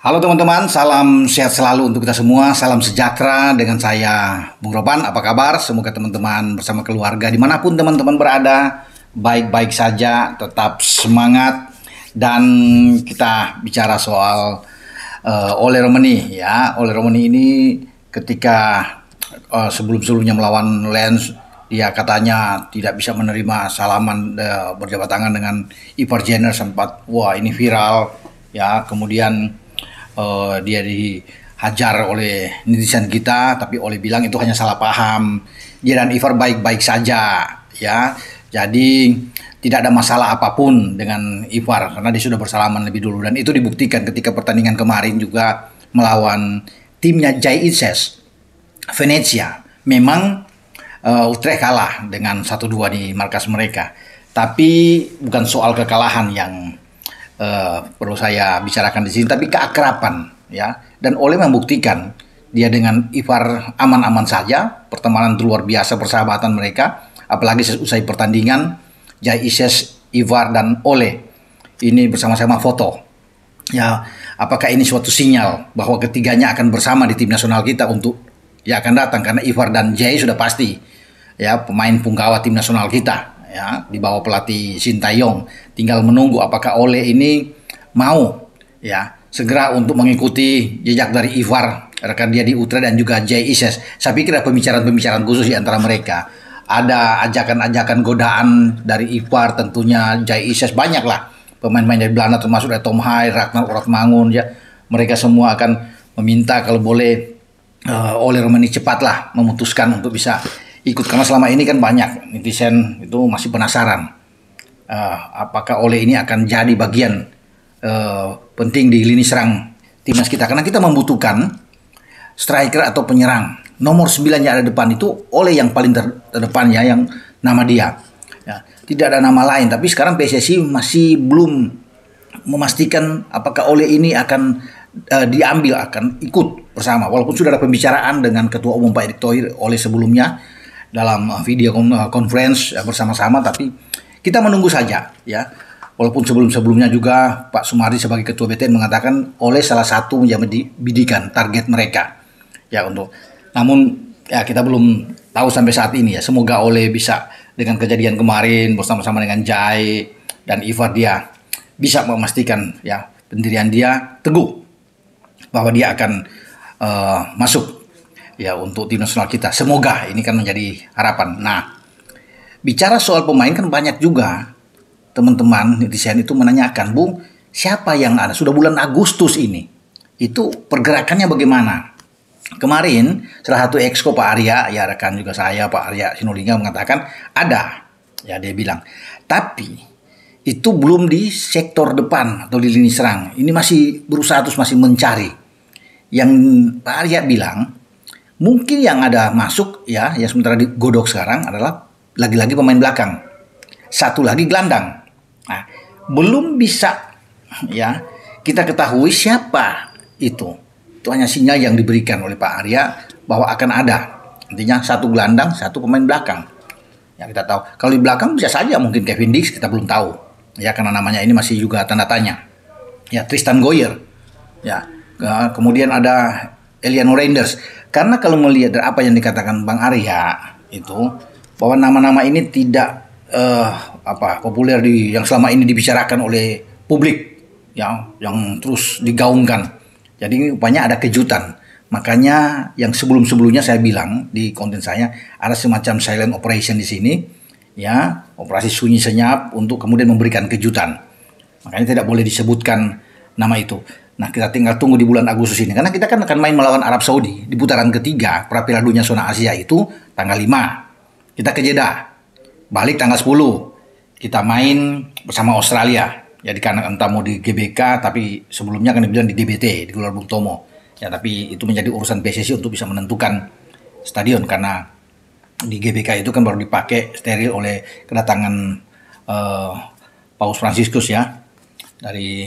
Halo teman-teman, salam sehat selalu untuk kita semua, salam sejahtera dengan saya Bung Roban. Apa kabar? Semoga teman-teman bersama keluarga dimanapun teman-teman berada baik-baik saja, tetap semangat. Dan kita bicara soal Ole Romani ya. Ole Romani ini ketika sebelum-sebelumnya melawan Lens, dia katanya tidak bisa menerima salaman berjabat tangan dengan Ivar Jenner, sempat wah ini viral ya. Kemudian dia dihajar oleh netizen kita, tapi Ole bilang itu hanya salah paham. Dia dan Ivar baik-baik saja ya. Jadi tidak ada masalah apapun dengan Ivar karena dia sudah bersalaman lebih dulu, dan itu dibuktikan ketika pertandingan kemarin juga melawan timnya Jai Ises Venezia. Memang Utrecht kalah dengan 1-2 di markas mereka, tapi bukan soal kekalahan yang perlu saya bicarakan di sini, tapi keakraban ya. Dan Ole membuktikan dia dengan Ivar aman-aman saja. Pertemanan luar biasa, persahabatan mereka, apalagi selesai pertandingan Jai Ises, Ivar dan Ole ini bersama-sama foto ya. Apakah ini suatu sinyal bahwa ketiganya akan bersama di tim nasional kita untuk ya akan datang, karena Ivar dan Jai sudah pasti ya pemain punggawa tim nasional kita ya, di bawah pelatih Sintayong. Tinggal menunggu apakah Ole ini mau ya segera untuk mengikuti jejak dari Ivar, rekan dia di Utrecht, dan juga Jai Ises. Saya pikir ada pembicaraan-pembicaraan khusus di antara mereka. Ada ajakan-ajakan godaan dari Ivar, tentunya Jai Ises, banyaklah pemain-pemain dari Belanda termasuk dari Tom Hai, Ragnar Oratmangun ya. Mereka semua akan meminta kalau boleh Ole Romani cepatlah memutuskan untuk bisa ikut, karena selama ini kan banyak netizen itu masih penasaran apakah Ole ini akan jadi bagian penting di lini serang timnas kita, karena kita membutuhkan striker atau penyerang. Nomor 9 yang ada depan itu Ole yang paling terdepan ya, yang nama dia ya. Tidak ada nama lain, tapi sekarang PSSI masih belum memastikan apakah Ole ini akan diambil, akan ikut bersama, walaupun sudah ada pembicaraan dengan Ketua Umum Pak Erick Thohir Ole sebelumnya dalam video conference bersama-sama. Tapi kita menunggu saja ya. Walaupun sebelum-sebelumnya juga Pak Sumardi sebagai Ketua BTN mengatakan Ole salah satu menjadi bidikan target mereka ya untuk. Namun ya kita belum tahu sampai saat ini ya. Semoga Ole bisa dengan kejadian kemarin bersama-sama dengan Jai dan Ivar, dia bisa memastikan ya pendirian dia teguh bahwa dia akan masuk ya untuk tim nasional kita. Semoga ini kan menjadi harapan. Nah, bicara soal pemain kan banyak juga teman-teman netizen itu menanyakan, Bung, siapa yang ada? Sudah bulan Agustus ini, itu pergerakannya bagaimana? Kemarin salah satu exco Pak Arya, ya rekan juga saya Pak Arya Sinulinga mengatakan ada, ya dia bilang. Tapi itu belum di sektor depan atau di lini serang. Ini masih berusaha terus, masih mencari. Yang Pak Arya bilang mungkin yang ada masuk ya, yang sementara digodok sekarang adalah lagi-lagi pemain belakang. Satu lagi gelandang. Nah, belum bisa ya kita ketahui siapa itu. Itu hanya sinyal yang diberikan oleh Pak Arya bahwa akan ada. Intinya satu gelandang, satu pemain belakang. Ya kita tahu. Kalau di belakang bisa saja mungkin Kevin Dix, kita belum tahu. Ya karena namanya ini masih juga tanda tanya. Ya Tristan Goyer. Ya, kemudian ada Eliano Reinders. Karena kalau melihat dari apa yang dikatakan Bang Arya itu, bahwa nama-nama ini tidak populer yang selama ini dibicarakan oleh publik ya, yang terus digaungkan. Jadi rupanya ada kejutan. Makanya yang sebelum-sebelumnya saya bilang di konten saya ada semacam silent operation di sini ya, operasi sunyi senyap untuk kemudian memberikan kejutan. Makanya tidak boleh disebutkan nama itu. Nah, kita tinggal tunggu di bulan Agustus ini, karena kita kan akan main melawan Arab Saudi di putaran ketiga pra Piala Dunia Zona Asia itu tanggal 5. Kita ke Jeddah. Balik tanggal 10. Kita main bersama Australia. Ya entah mau di GBK, tapi sebelumnya kan dibilang di DBT, di Gelora Bung Tomo. Ya, tapi itu menjadi urusan PSSI untuk bisa menentukan stadion, karena di GBK itu kan baru dipakai steril oleh kedatangan Paus Franciscus ya dari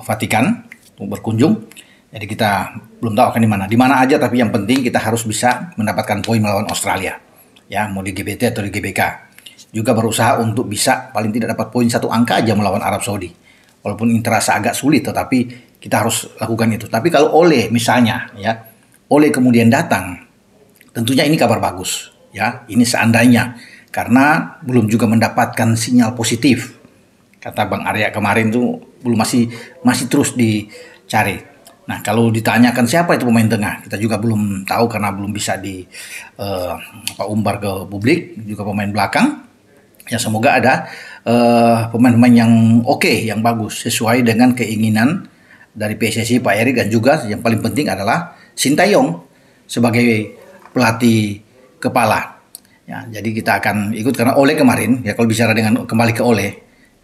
Vatikan untuk berkunjung. Jadi kita belum tahu akan di mana. Di mana aja, tapi yang penting kita harus bisa mendapatkan poin melawan Australia. Ya, mau di GBT atau di GBK. Juga berusaha untuk bisa paling tidak dapat poin 1 angka aja melawan Arab Saudi. Walaupun ini terasa agak sulit, tetapi kita harus lakukan itu. Tapi kalau Ole misalnya ya, Ole kemudian datang, tentunya ini kabar bagus ya. Ini seandainya, karena belum juga mendapatkan sinyal positif. Kata Bang Arya kemarin tuh belum masih terus dicari. Nah, kalau ditanyakan siapa itu pemain tengah, kita juga belum tahu karena belum bisa umbar ke publik, juga pemain belakang. Ya semoga ada pemain-pemain yang oke, yang bagus sesuai dengan keinginan dari PSSI Pak Erik, dan juga yang paling penting adalah Sintayong sebagai pelatih kepala. Ya, jadi kita akan ikut karena Ole kemarin ya, kalau bicara dengan kembali ke Ole,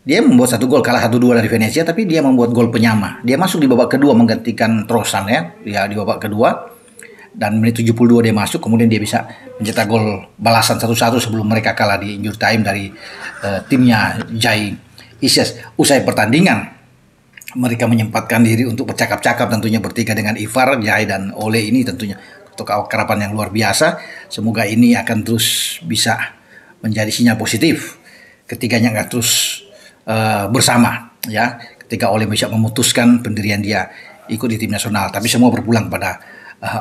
dia membuat 1 gol, kalah 1-2 dari Venezia, tapi dia membuat gol penyama. Dia masuk di babak kedua menggantikan Trosan ya di babak kedua. Dan menit 72 dia masuk, kemudian dia bisa mencetak gol balasan 1-1 sebelum mereka kalah di injury time dari timnya Jai Ises. Usai pertandingan, mereka menyempatkan diri untuk bercakap-cakap tentunya bertiga dengan Ivar, Jai, dan Ole ini tentunya untuk kerapan yang luar biasa. Semoga ini akan terus bisa menjadi sinyal positif. Ketiganya akan terus bersama ya, ketika Ole bisa memutuskan pendirian dia ikut di tim nasional, tapi semua berpulang pada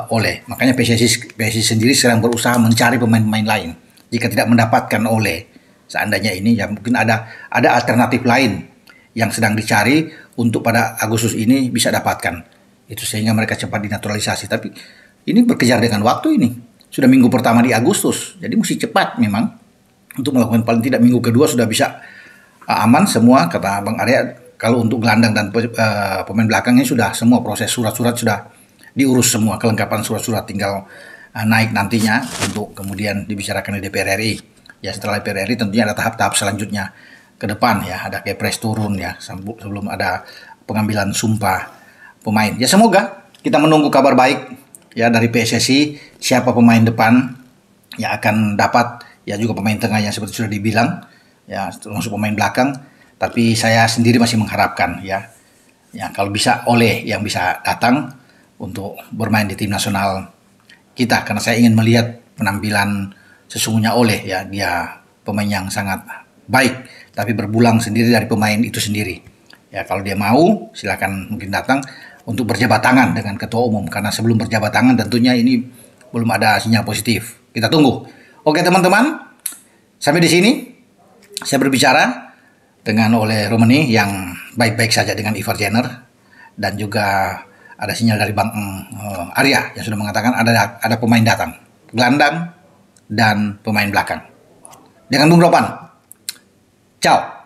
Ole. Makanya PSSI sendiri sedang berusaha mencari pemain-pemain lain. Jika tidak mendapatkan Ole, seandainya ini ya mungkin ada alternatif lain yang sedang dicari untuk pada Agustus ini bisa dapatkan. Itu sehingga mereka cepat dinaturalisasi. Tapi ini berkejar dengan waktu ini. Sudah minggu pertama di Agustus, jadi mesti cepat memang untuk melakukan, paling tidak minggu kedua sudah bisa aman semua. Kata Bang Arya, kalau untuk gelandang dan pemain belakangnya sudah semua proses surat-surat sudah diurus semua, kelengkapan surat-surat tinggal naik nantinya untuk kemudian dibicarakan di DPR RI. Ya setelah DPR RI tentunya ada tahap-tahap selanjutnya ke depan ya, ada kepres turun ya sebelum ada pengambilan sumpah pemain. Ya semoga kita menunggu kabar baik ya dari PSSI, siapa pemain depan yang akan dapat, ya juga pemain tengah yang seperti sudah dibilang ya, termasuk pemain belakang. Tapi saya sendiri masih mengharapkan ya kalau bisa Ole yang bisa datang untuk bermain di tim nasional kita, karena saya ingin melihat penampilan sesungguhnya Ole ya. Dia pemain yang sangat baik, tapi berbulang sendiri dari pemain itu sendiri ya. Kalau dia mau silakan mungkin datang untuk berjabat tangan dengan ketua umum, karena sebelum berjabat tangan tentunya ini belum ada sinyal positif. Kita tunggu. Oke teman-teman, sampai di sini saya berbicara dengan Ole Romani yang baik-baik saja dengan Ivar Jenner, dan juga ada sinyal dari Bang Arya yang sudah mengatakan ada pemain datang, gelandang dan pemain belakang. Dengan Bung Ropan, ciao.